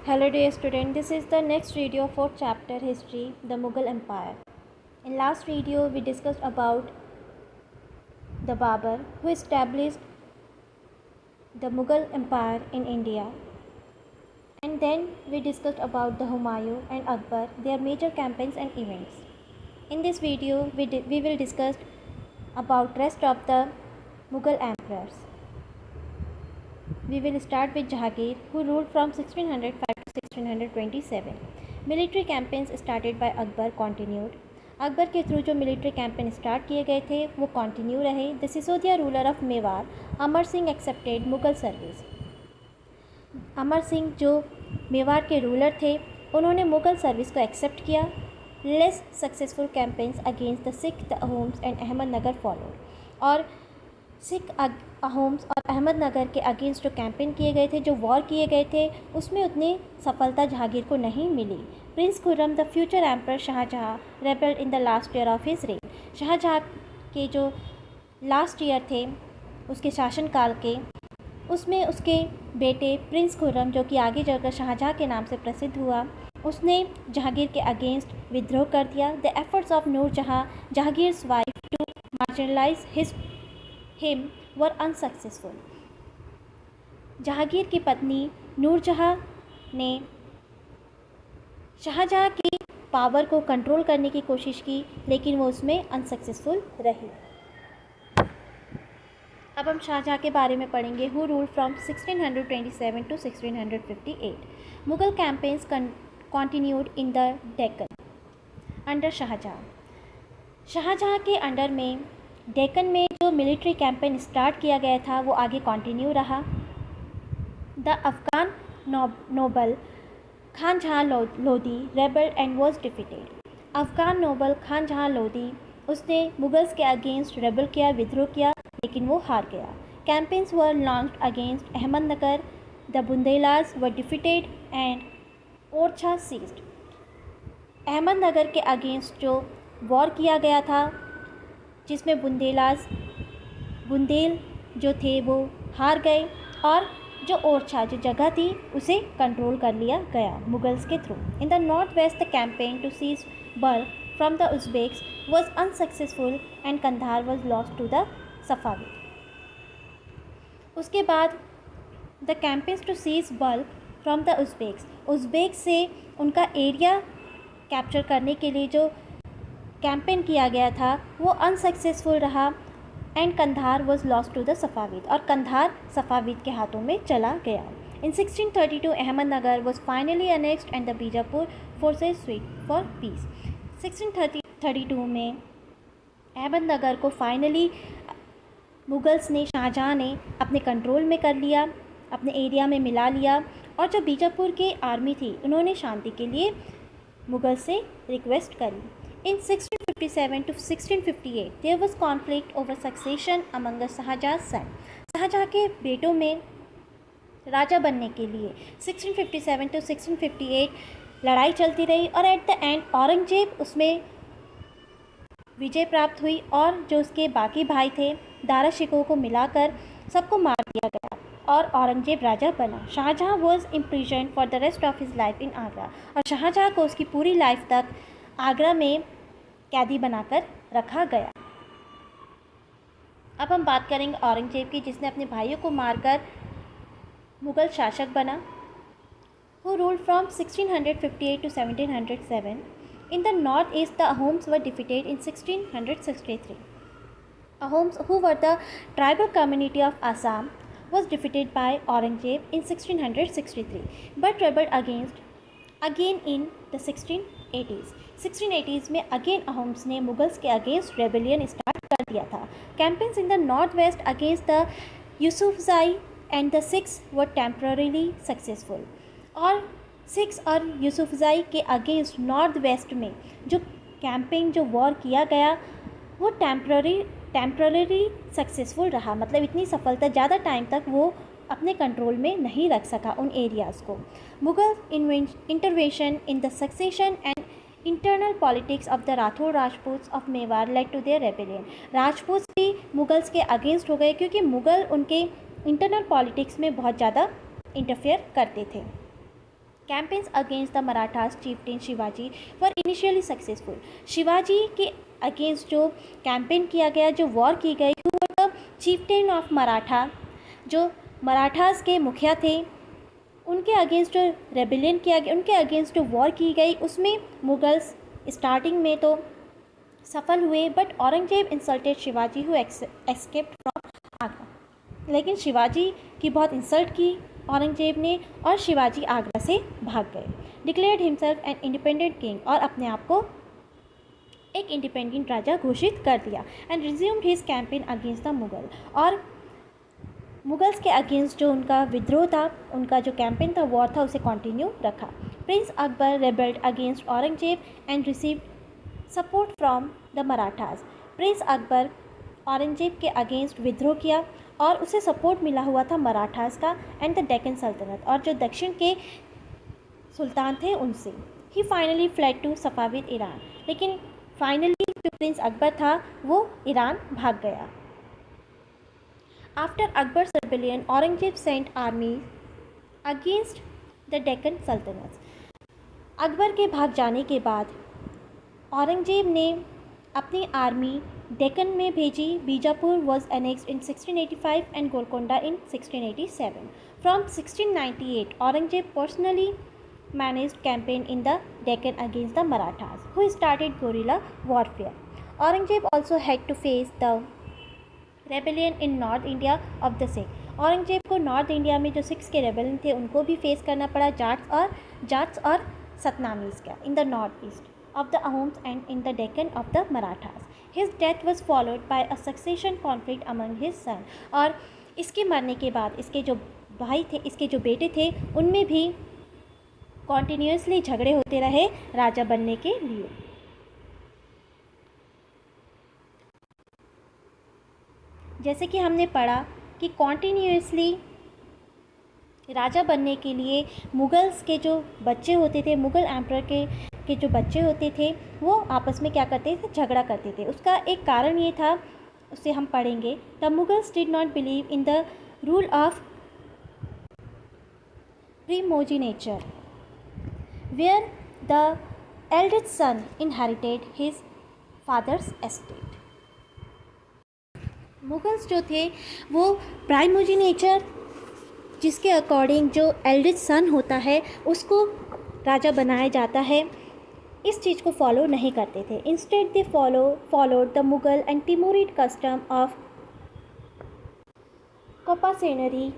Hello dear student, this is the next video for chapter history, the Mughal Empire. In last video we discussed about the Babur who established the Mughal Empire in India, and then we discussed about the Humayun and Akbar, their major campaigns and events. In this video we will discuss about rest of the Mughal emperors. We will start with Jahangir, who ruled from 1605 to 1627. Military campaigns started by Akbar continued. Akbar के through जो military campaign start किए गए थे वो continue रहे. The Sisodia ruler of Mewar Amar Singh accepted Mughal service. Amar Singh जो मेवाड़ के ruler थे उन्होंने मुगल सर्विस को एक्सेप्ट किया. Less successful campaigns against the Sikh, the Ahoms and Ahmednagar followed. और सिख, अहोम्स और अहमदनगर के अगेंस्ट जो कैंपेन किए गए थे, जो वॉर किए गए थे, उसमें उतनी सफलता जहांगीर को नहीं मिली. Prince Khurram, the future emperor Shahjahan, rebelled in the last year of his reign. Shahjahan के जो लास्ट ईयर थे उसके शासनकाल के, उसमें उसके बेटे प्रिंस खुर्रम, जो कि आगे चलकर शाहजहाँ के नाम से प्रसिद्ध हुआ, उसने जहांगीर के अगेंस्ट विद्रोह कर दिया. The efforts of Nurjahan, Jahangir's wife, to marginalise him were unsuccessful. Jahangir की पत्नी नूरजहाँ ने शाहजहाँ की पावर को कंट्रोल करने की कोशिश की, लेकिन वो उसमें अनसक्सेसफुल रही. अब हम शाहजहाँ के बारे में पढ़ेंगे. Who rule from 1627 to 1658. Mughal campaigns continued in the Deccan under Shahjahan. Shahjahan के अंडर में डेक्कन में जो मिलिट्री कैंपेन स्टार्ट किया गया था वो आगे कंटिन्यू रहा. The Afghan noble Khan Jahan Lodhi rebel and was defeated. Afghan noble Khan Jahan Lodhi, उसने मुगल्स के अगेंस्ट रेबल किया, विद्रोह किया, लेकिन वो हार गया. Campaigns were launched against Ahmadnagar. The Bundelas were defeated and Orchha seized. Ahmadnagar के अगेंस्ट जो वॉर किया गया था, जिसमें बुंदेल जो थे वो हार गए, और जो ओरछा जो जगह थी उसे कंट्रोल कर लिया गया मुगल्स के through. In the north west the campaign to seize Balkh from the Uzbeks was unsuccessful and Kandahar was lost to the Safavi. उसके बाद the campaigns to seize Balkh from the Uzbeks से उनका एरिया कैप्चर करने के लिए जो कैंपेन किया गया था वो अनसक्सेसफुल रहा, and Kandahar was lost to the Safavid, और कंधार सफाविद के हाथों में चला गया. In 1632 Ahmadnagar was finally annexed and the Bijapur forces sued for peace. 1632 में अहमदनगर को फाइनली मुगल्स ने, शाहजहाँ ने अपने कंट्रोल में कर लिया, अपने एरिया में मिला लिया. और जो बीजापुर की आर्मी थी उन्होंने शांति के लिए मुगल से रिक्वेस्ट करी. In 1657 to 1658, there was conflict over succession among the Shahjahan's son. Shahjahan के बेटों में राजा बनने के लिए 1657 to 1658 लड़ाई चलती रही, और एट द एंड औरंगजेब उसमें विजय प्राप्त हुई, और जो उसके बाकी भाई थे दारा शिकोह को मिलाकर सबको मार दिया गया और औरंगजेब राजा बना. Shahjahan was imprisoned for the rest of his life in Agra. और शाहजहाँ को उसकी पूरी लाइफ तक आगरा में कैदी बनाकर रखा गया. अब हम बात करेंगे औरंगजेब की, जिसने अपने भाइयों को मारकर मुगल शासक बना. Who ruled from 1658 to 1707. In the north east the Ahoms were defeated in 1663. Ahoms, who were the tribal community of Assam, was defeated by Aurangzeb in 1663 but rebelled again in the 1680s. 1680s में अगेन अहोम्स ने Mughals के against rebellion start कर दिया था. Campaigns in the north waste against the Yousafzai and the Sikhs were temporarily successful. और Sikhs और यूसुफजाई के against north west में जो कैंपेन, जो वॉर किया गया, वो टेम्पररी सक्सेसफुल रहा. मतलब इतनी सफलता, ज़्यादा टाइम तक वो अपने कंट्रोल में नहीं रख सका उन एरियाज़ को. Mughal intervention in the succession and internal politics of the Rathore Rajputs of Mewar led to their rebellion. Rajput भी मुगल्स के अगेंस्ट हो गए, क्योंकि मुगल उनके इंटरनल पॉलिटिक्स में बहुत ज़्यादा इंटरफेयर करते थे. Campaigns against the Marathas chieftain Shivaji were initially successful. Shivaji के अगेंस्ट जो कैंपेन किया गया, जो वॉर की गई, who were the chieftain of Maratha, जो मराठास के मुखिया थे, उनके अगेंस्ट जो रेबिलियन किया गया, उनके अगेंस्ट जो वॉर की गई, उसमें मुगल्स स्टार्टिंग में तो सफल हुए, but Aurangzeb insulted Shivaji who escaped from Agra. लेकिन शिवाजी की बहुत इंसल्ट की औरंगजेब ने और शिवाजी आगरा से भाग गए। Declared himself an independent king, और अपने आप को एक इंडिपेंडेंट राजा घोषित कर दिया। And resumed his campaign against the Mughal, और मुगल्स के अगेंस्ट जो उनका विद्रोह था, उनका जो कैंपेन था, वॉर था, उसे कंटिन्यू रखा। Prince Akbar rebelled against Aurangzeb and received support from the Marathas. Prince Akbar Aurangzeb के अगेंस्ट विद्रोह किया और उसे सपोर्ट मिला हुआ था मराठास का एंड द डेक्कन सल्तनत, और जो दक्षिण के सुल्तान थे उनसे। He finally fled to Safavid Iran, लेकिन फाइनली जो प्रिंस अकबर था वो ईरान भाग गया। After Akbar's rebellion Aurangzeb sent army against the Deccan sultanate. Akbar के भाग जाने के बाद औरंगजेब ने अपनी आर्मी डेक्कन में भेजी। Bijapur was annexed in 1685 and Golconda in 1687। From 1698 Aurangzeb personally managed campaign in the Deccan against the Marathas, who started guerrilla warfare. Aurangzeb also had to face the rebellion in North India of the Sikh. Aurangzeb को north India में जो Sikhs के rebellion थे उनको भी face करना पड़ा, जाट्स और सतनामीज का, इन the north east of the Ahoms and in the Deccan of the Marathas. His death was followed by a succession conflict among his son. और इसके मरने के बाद इसके जो भाई थे, इसके जो बेटे थे, उनमें भी कॉन्टीन्यूसली झगड़े होते रहे राजा बनने के लिए। जैसे कि हमने पढ़ा कि कॉन्टीन्यूसली राजा बनने के लिए मुगल्स के जो बच्चे होते थे, मुगल एम्परर के जो बच्चे होते थे, वो आपस में क्या करते थे, झगड़ा करते थे। उसका एक कारण ये था, उसे हम पढ़ेंगे। The Mughals did not believe in the rule of primogeniture where the eldest son inherited his father's estate. Mughals जो थे वो प्राइमोजिनेचर, जिसके अकॉर्डिंग जो एल्डेस्ट सन होता है उसको राजा बनाया जाता है, इस चीज़ को फॉलो नहीं करते थे। Instead they followed the Mughal and Timurid custom of coparcenary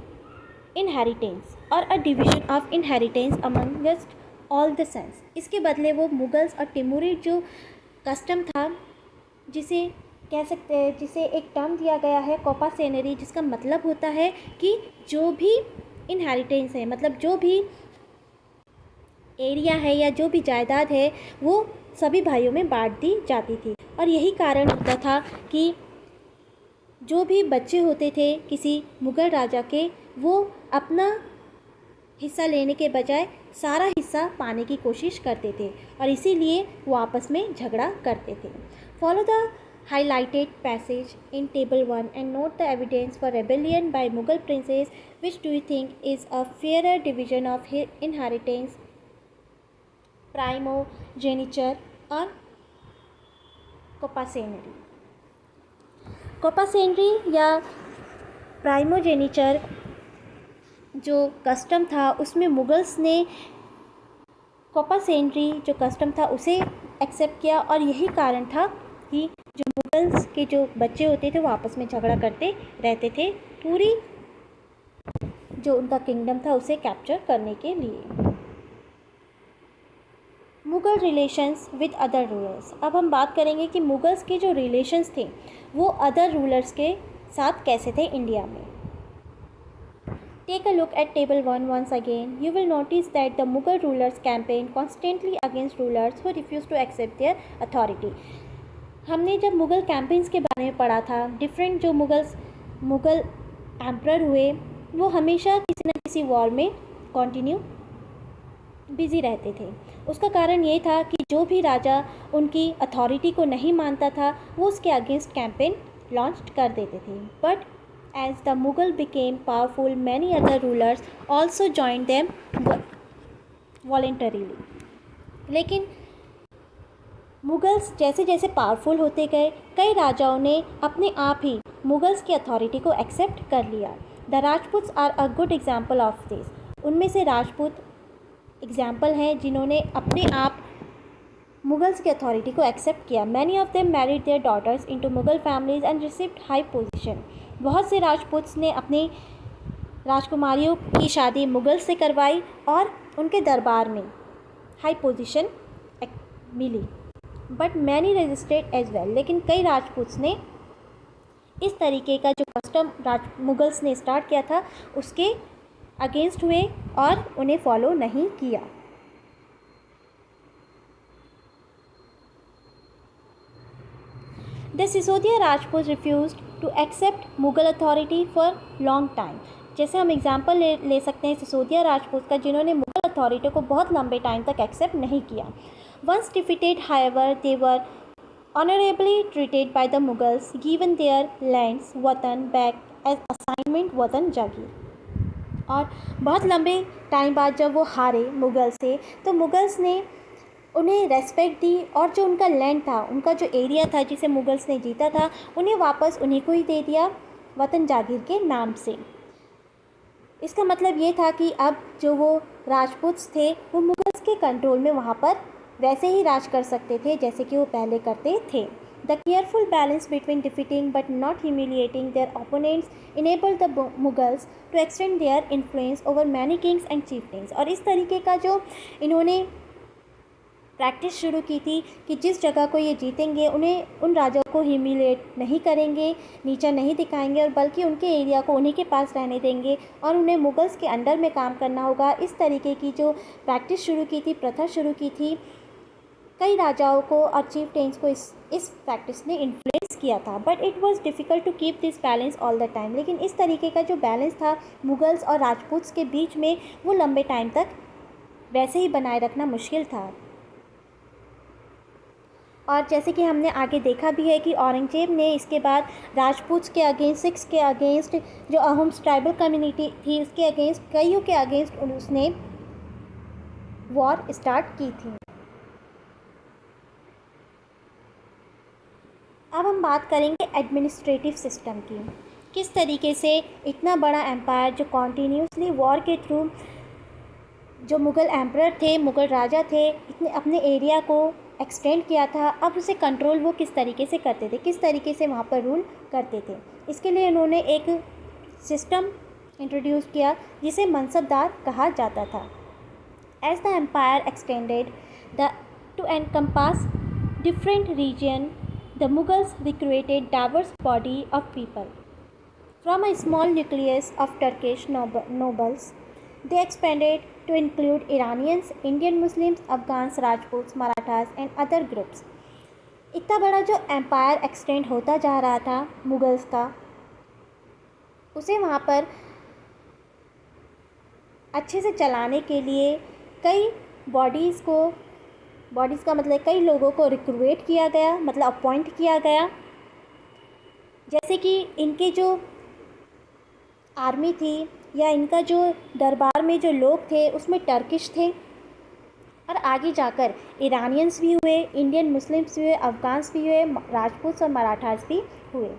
inheritance और a division of inheritance amongst all the sons. इसके बदले वो मुगल्स और टिमूरिड जो कस्टम था, जिसे कह सकते हैं, जिसे एक टर्म दिया गया है कोपासेनरी, जिसका मतलब होता है कि जो भी इनहेरिटेंस है, मतलब जो भी एरिया है या जो भी जायदाद है, वो सभी भाइयों में बांट दी जाती थी। और यही कारण होता था कि जो भी बच्चे होते थे किसी मुग़ल राजा के, वो अपना हिस्सा लेने के बजाय सारा हिस्सा पाने की कोशिश करते थे, और इसीलिए वो आपस में झगड़ा करते थे। Follow the highlighted passage in table 1 and note the evidence for rebellion by Mughal princes. Which do you think is a fairer division of inheritance, primogeniture or copacenery? कोपासेनरी या प्राइमोजेनिचर जो कस्टम था, उसमें मुगल्स ने कोपासेनरी जो कस्टम था उसे accept किया, और यही कारण था कि जो मुगल्स के जो बच्चे होते थे वो आपस में झगड़ा करते रहते थे, पूरी जो उनका किंगडम था उसे कैप्चर करने के लिए। Mughal relations with other rulers. अब हम बात करेंगे कि मुगल्स के जो रिलेशंस थे वो अदर रूलर्स के साथ कैसे थे इंडिया में। Take a look at table 1 once again. You will notice that the Mughal rulers campaigned constantly against rulers who refused to accept their authority. हमने जब मुग़ल कैंपेन्स के बारे में पढ़ा था, डिफरेंट जो मुग़ल एम्परर हुए वो हमेशा किसी न किसी वॉर में कंटिन्यू बिज़ी रहते थे। उसका कारण ये था कि जो भी राजा उनकी अथॉरिटी को नहीं मानता था वो उसके अगेंस्ट कैंपेन लॉन्च कर देते थे। But as the Mughal became powerful, many other rulers also joined them voluntarily. लेकिन मुगल्स जैसे जैसे पावरफुल होते गए, कई राजाओं ने अपने आप ही मुगल्स की अथॉरिटी को एक्सेप्ट कर लिया। The Rajputs are a good example of this. उनमें से राजपूत एग्जाम्पल हैं जिन्होंने अपने आप मुगल्स की अथॉरिटी को एक्सेप्ट किया। Many of them married their daughters into Mughal families and received high position. बहुत से राजपूत्स ने अपनी राजकुमारियों की शादी मुगल से करवाई और उनके दरबार में हाई पोजीशन मिली। But many resisted as well. लेकिन कई राजपूत्स ने इस तरीके का जो कस्टम मुगल्स ने स्टार्ट किया था उसके अगेंस्ट हुए और उन्हें फॉलो नहीं किया। The Sisodia Rajput refused to accept Mughal authority for long time. जैसे हम एग्जाम्पल ले सकते हैं सिसोदिया राजपूत का, जिन्होंने मुगल अथॉरिटी को बहुत लंबे टाइम तक एक्सेप्ट नहीं किया। Once defeated however they were honorably treated by the Mughals, given their lands watan back as assignment watan jagir. और बहुत लंबे टाइम बाद जब वो हारे मुगल से, तो मुगल्स ने उन्हें रेस्पेक्ट दी और जो उनका लैंड था, उनका जो एरिया था जिसे मुगल्स ने जीता था, उन्हें वापस उन्हीं को ही दे दिया वतन जागीर के नाम से। इसका मतलब ये था कि अब जो वो राजपूत्स थे वो मुगल्स के कंट्रोल में वहाँ पर वैसे ही राज कर सकते थे जैसे कि वो पहले करते थे। The careful balance between defeating but not humiliating their opponents enabled the Mughals to extend their influence over many kings and chieftains। और इस तरीके का जो इन्होंने प्रैक्टिस शुरू की थी कि जिस जगह को ये जीतेंगे उन्हें उन राजाओं को ह्यूमिलेट नहीं करेंगे, नीचा नहीं दिखाएंगे, और बल्कि उनके एरिया को उन्हीं के पास रहने देंगे और उन्हें मुगल्स के अंडर में काम करना होगा। इस तरीके की जो प्रैक्टिस शुरू की थी, प्रथा शुरू की थी, कई राजाओं को और चीफटेन्स को इस प्रैक्टिस ने इन्फ्लुएंस किया था। But it was difficult to keep this balance all the time. लेकिन इस तरीके का जो बैलेंस था मुगल्स और राजपूत्स के बीच में, वो लंबे टाइम तक वैसे ही बनाए रखना मुश्किल था। और जैसे कि हमने आगे देखा भी है कि औरंगजेब ने इसके बाद राजपूत्स के अगेंस्ट, सिख्स के अगेंस्ट, जो अहम्स ट्राइबल कम्युनिटी थी उसके अगेंस्ट, कईयों के अगेंस्ट उसने वॉर स्टार्ट की थी। अब हम बात करेंगे एडमिनिस्ट्रेटिव सिस्टम की। किस तरीके से इतना बड़ा एम्पायर जो कॉन्टीन्यूसली वॉर के थ्रू, जो मुग़ल एम्परर थे, मुग़ल राजा थे, इतने अपने एरिया को एक्सटेंड किया था, अब उसे कंट्रोल वो किस तरीके से करते थे, किस तरीके से वहाँ पर रूल करते थे। इसके लिए उन्होंने एक सिस्टम इंट्रोड्यूस किया जिसे मनसबदार कहा जाता था। As the empire extended to encompass different region, the Mughals recruited diverse body of people from a small nucleus of Turkish nobles. They expanded to include Iranians, Indian Muslims, Afghans, Rajputs, Marathas and other groups. इतना बड़ा जो empire extend होता जा रहा था Mughals का, उसे वहाँ पर अच्छे से चलाने के लिए कई बॉडीज़ का मतलब कई लोगों को रिक्रूट किया गया, मतलब अपॉइंट किया गया। जैसे कि इनके जो आर्मी थी या इनका जो दरबार में जो लोग थे उसमें टर्किश थे, और आगे जाकर ईरानियंस भी हुए, इंडियन मुस्लिम्स भी हुए, अफ़गान्स भी हुए, राजपूत और मराठास भी हुए।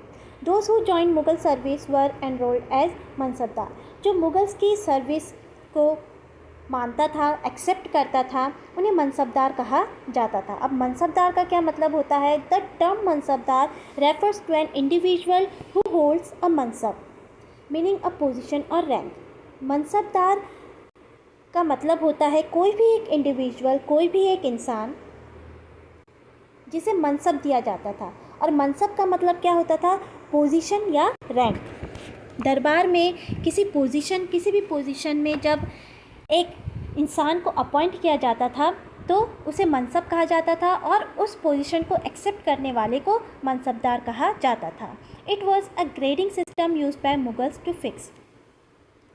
Those who join Mughal service were enrolled as mansabdar. जो मुगल्स की सर्विस को मानता था, एक्सेप्ट करता था, उन्हें मनसबदार कहा जाता था। अब मनसबदार का क्या मतलब होता है? The term mansabdar refers to an individual who holds a mansab meaning a position और रैंक। मनसबदार का मतलब होता है कोई भी एक इंडिविजुअल, कोई भी एक इंसान जिसे मनसब दिया जाता था। और मनसब का मतलब क्या होता था? पोजीशन या रैंक। दरबार में किसी भी पोजीशन में जब एक इंसान को अपॉइंट किया जाता था तो उसे मनसब कहा जाता था, और उस पोजीशन को एक्सेप्ट करने वाले को मनसबदार कहा जाता था। It was a grading system use by Mughals to fix.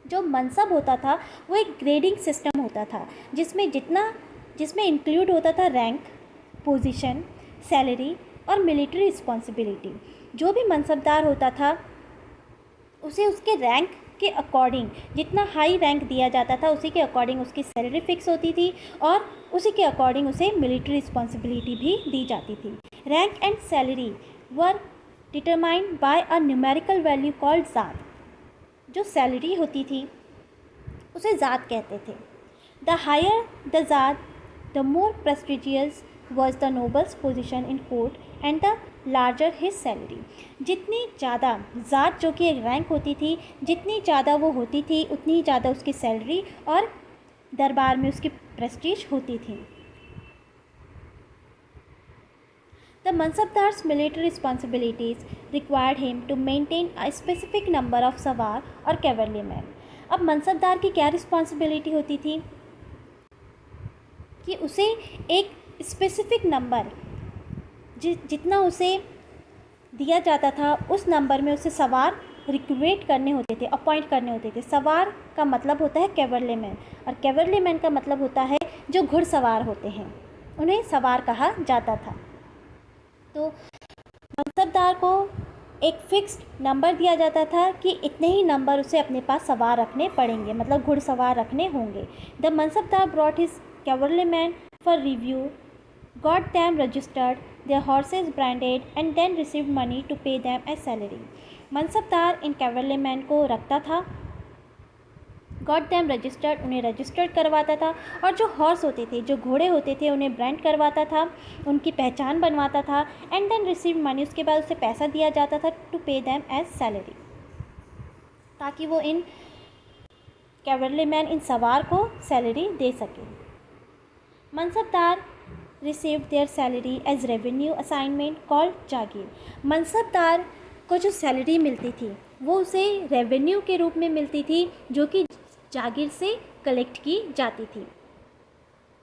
जो मनसब होता था वो एक ग्रेडिंग सिस्टम होता था जिसमें इंक्लूड होता था रैंक, पोजीशन, सैलरी और मिलिट्री रिस्पॉन्सिबिलिटी। जो भी मनसबदार होता था उसे उसके रैंक के अकॉर्डिंग, जितना हाई रैंक दिया जाता था उसी के अकॉर्डिंग उसकी सैलरी फिक्स होती थी और उसी के अकॉर्डिंग उसे मिलिट्री रिस्पॉन्सिबिलिटी भी दी जाती थी। Rank and salary were determined by a numerical value called ज़ात। जो सैलरी होती थी उसे ज़ात कहते थे। द हायर द ज़ात the more prestigious was the nobles position in court and the larger his salary. जितनी ज़्यादा ज़ात जो कि एक रैंक होती थी, जितनी ज़्यादा वो होती थी उतनी ही ज़्यादा उसकी सैलरी और दरबार में उसकी प्रेस्टीज होती थी। The mansabdar's military responsibilities required him to maintain a specific number of sawar और कैवलरी मैन। अब मनसबदार की क्या रिस्पॉन्सिबिलिटी होती थी कि उसे एक स्पेसिफिक नंबर जितना उसे दिया जाता था उस नंबर में उसे सवार रिक्रूट करने होते थे, अपॉइंट करने होते थे। सवार का मतलब होता है कैवलरी मैन और कैवलरी मैन का मतलब होता है जो घुड़सवार होते हैं, उन्हें सवार कहा जाता था। तो मनसबदार को एक फिक्स्ड नंबर दिया जाता था कि इतने ही नंबर उसे अपने पास सवार रखने पड़ेंगे, मतलब घुड़सवार रखने होंगे। The mansabdar brought his cavalry man for review, got them registered, their horses branded and then received money to pay them as salary। Mansabdar in cavalry man को रखता था, got them registered उन्हें रजिस्टर्ड करवाता था और जो हॉर्स होते थे, जो घोड़े होते थे उन्हें ब्रांड करवाता था, उनकी पहचान बनवाता था एंड देन रिसीव मनी, उसके बाद उसे पैसा दिया जाता था to pay them as salary, ताकि वो इन कैवलरी मैन, इन सवार को सैलरी दे सके। Mansabdar receive their salary as revenue assignment called jagir. Mansabdar को जो सैलरी मिलती थी वो उसे रेवेन्यू के रूप में मिलती थी जो कि जागीर से कलेक्ट की जाती थी।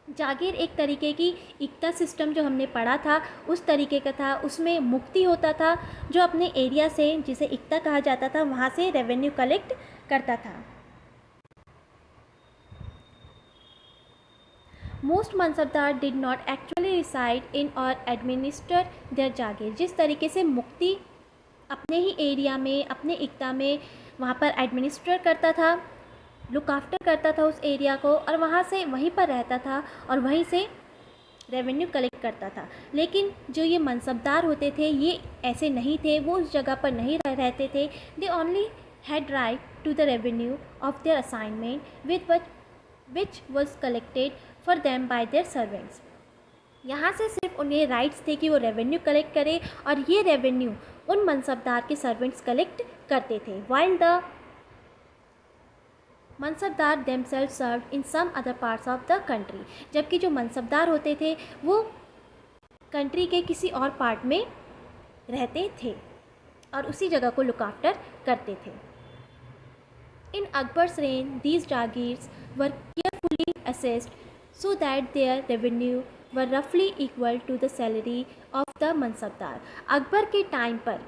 जागीर एक तरीके की इक्ता सिस्टम जो हमने पढ़ा था उस तरीके का था। उसमें मुक्ति होता था जो अपने एरिया से, जिसे इक्ता कहा जाता था, वहाँ से रेवेन्यू कलेक्ट करता था। Most mansabdar did not actually reside in और एडमिनिस्टर देयर जागीर। जिस तरीके से मुक्ति अपने ही एरिया में, अपने इक्ता में वहाँ पर एडमिनिस्टर करता था, लुक आफ्टर करता था उस एरिया को और वहाँ से वहीं पर रहता था और वहीं से रेवेन्यू कलेक्ट करता था। लेकिन जो ये मनसबदार होते थे ये ऐसे नहीं थे, वो उस जगह पर नहीं रहते थे। They only had right to the revenue of their assignment which was collected for them by their servants. यहाँ से सिर्फ उन्हें राइट्स थे कि वो रेवेन्यू कलेक्ट करें और ये रेवेन्यू उन मनसबदार के सर्वेंट्स कलेक्ट करते थे। While the mansabdar themselves served in some other parts of the country. जबकि जो मनसबदार होते थे वो कंट्री के किसी और पार्ट में रहते थे और उसी जगह को लुक आफ्टर करते थे। In Akbar's reign these jagirs were carefully assessed so that their revenue were roughly equal to the salary of the mansabdar. Akbar के टाइम पर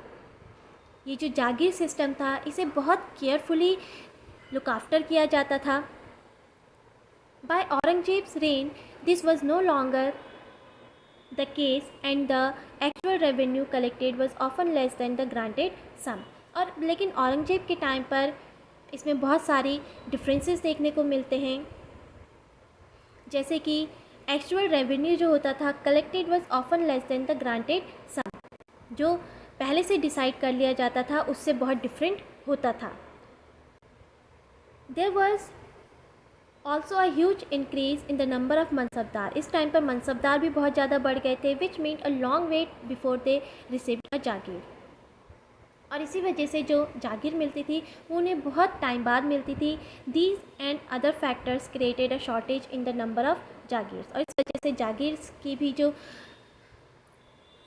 ये जो जागीर सिस्टम था इसे बहुत केयरफुली लुक आफ्टर किया जाता था। By Aurangzeb's reign this was no longer the case and the actual revenue collected was often less than the granted sum. और लेकिन औरंगजेब के टाइम पर इसमें बहुत सारी डिफरेंसेस देखने को मिलते हैं, जैसे कि एक्चुअल रेवेन्यू जो होता था collected was often less than the granted sum, जो पहले से डिसाइड कर लिया जाता था उससे बहुत डिफरेंट होता था। There was also a huge increase in the number of mansabdar. इस टाइम पर मनसबदार भी बहुत ज़्यादा बढ़ गए थे, which mean a long wait before they received a jagir. और इसी वजह से जो जागीर मिलती थी वो उन्हें बहुत टाइम बाद मिलती थी। These and other factors created a shortage in the number of jagirs. और इस वजह से जागीर्स की भी जो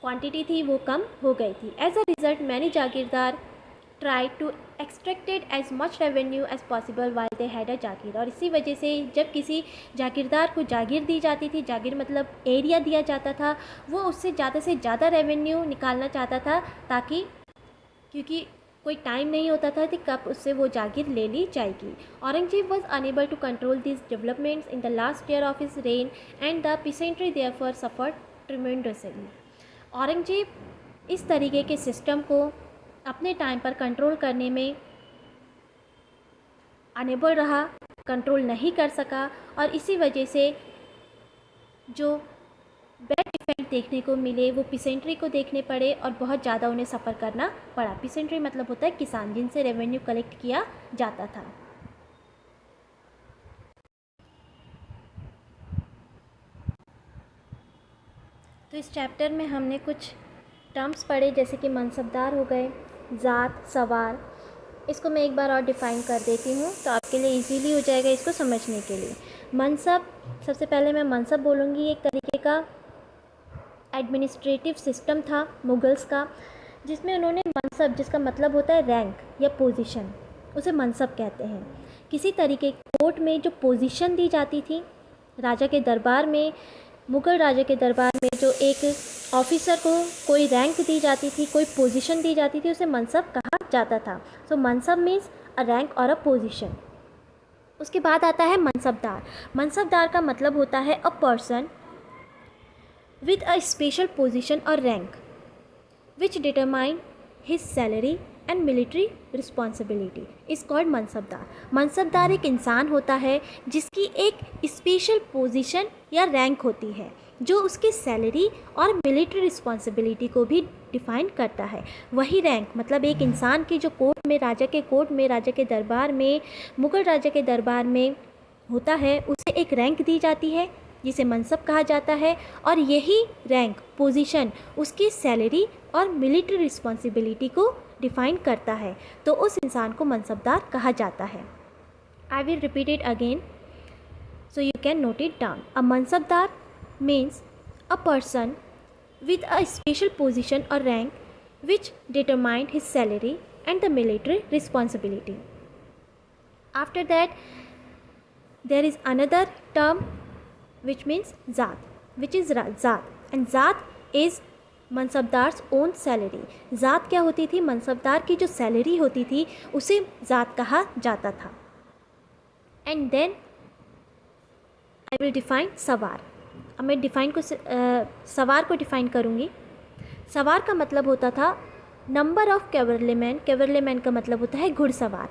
क्वांटिटी थी वो कम हो गई थी। As a result many jagirdar try to extracted as much revenue as possible while they had a jagir. और इसी वजह से जब किसी जागीरदार को जागीर दी जाती थी, जागीर मतलब एरिया दिया जाता था, वो उससे ज़्यादा रेवेन्यू निकालना चाहता था, ताकि क्योंकि कोई टाइम नहीं होता था कि कब उससे वो जागीर ले ली जाएगी। Aurangzeb was unable to control this developments in the last year of his reign and the peasantry therefore suffered tremendously. Aurangzeb इस तरीके के सिस्टम को अपने टाइम पर कंट्रोल करने में अनेबल रहा, कंट्रोल नहीं कर सका और इसी वजह से जो बैड इफेक्ट देखने को मिले वो पीसेंट्री को देखने पड़े और बहुत ज़्यादा उन्हें सफ़र करना पड़ा। पीसेंट्री मतलब होता है किसान, जिनसे रेवेन्यू कलेक्ट किया जाता था। तो इस चैप्टर में हमने कुछ टर्म्स पढ़े, जैसे कि मनसबदार हो गए, ज़ात, सवार। इसको मैं एक बार और डिफ़ाइन कर देती हूँ तो आपके लिए इजीली हो जाएगा इसको समझने के लिए। मनसब, सबसे पहले मैं मनसब बोलूँगी, एक तरीके का एडमिनिस्ट्रेटिव सिस्टम था मुगल्स का, जिसमें उन्होंने मनसब, जिसका मतलब होता है रैंक या पोजीशन, उसे मनसब कहते हैं। किसी तरीके कोर्ट में जो पोजीशन दी जाती थी राजा के दरबार में, मुग़ल राजा के दरबार में जो एक ऑफिसर को कोई रैंक दी जाती थी, कोई पोजीशन दी जाती थी, उसे मनसब कहा जाता था। सो मनसब मीन्स अ रैंक और अ पोजीशन। उसके बाद आता है मनसबदार। मनसबदार का मतलब होता है a person with a special position और rank which determine his salary and military responsibility is called mansabdar. Mansabdar एक इंसान होता है जिसकी एक स्पेशल पोजीशन या रैंक होती है, जो उसकी सैलरी और मिलिट्री रिस्पॉन्सिबिलिटी को भी डिफ़ाइन करता है। वही रैंक मतलब एक इंसान की जो कोर्ट में, राजा के कोर्ट में, राजा के दरबार में, मुग़ल राजा के दरबार में होता है, उसे एक रैंक दी जाती है जिसे मनसब कहा जाता है, और यही रैंक, पोजीशन उसकी सैलरी और मिलिट्री रिस्पॉन्सिबिलिटी को डिफ़ाइन करता है, तो उस इंसान को मनसबदार कहा जाता है। I will repeat it again so you can note it down. A mansabdar means a person with a special position or rank which determine his salary and the military responsibility. After that, there is another term which means zaat, which is zaat, and zaat is mansabdar's own salary. Zaat क्या होती थी? मनसबदार की जो salary होती थी उसे ज़ात कहा जाता था। And then I will define sawar. अब मैं सवार को डिफ़ाइन करूँगी। सवार का मतलब होता था नंबर ऑफ कैवरलीमैन। कैवरलीमैन का मतलब होता है घुड़सवार,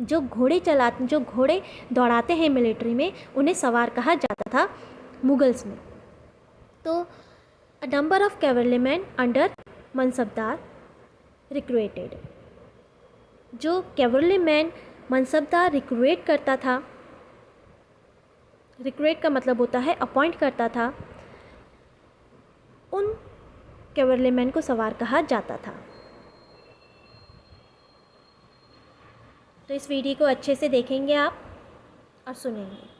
जो घोड़े दौड़ाते हैं मिलिट्री में, उन्हें सवार कहा जाता था मुगल्स में। तो a number of cavalrymen under mansabdar recruited. जो कैवरलीमैन मनसबदार रिक्रूट करता था, रिक्रूट का मतलब होता है अपॉइंट करता था, उन कैवरलीमैन को सवार कहा जाता था। तो इस वीडियो को अच्छे से देखेंगे आप और सुनेंगे।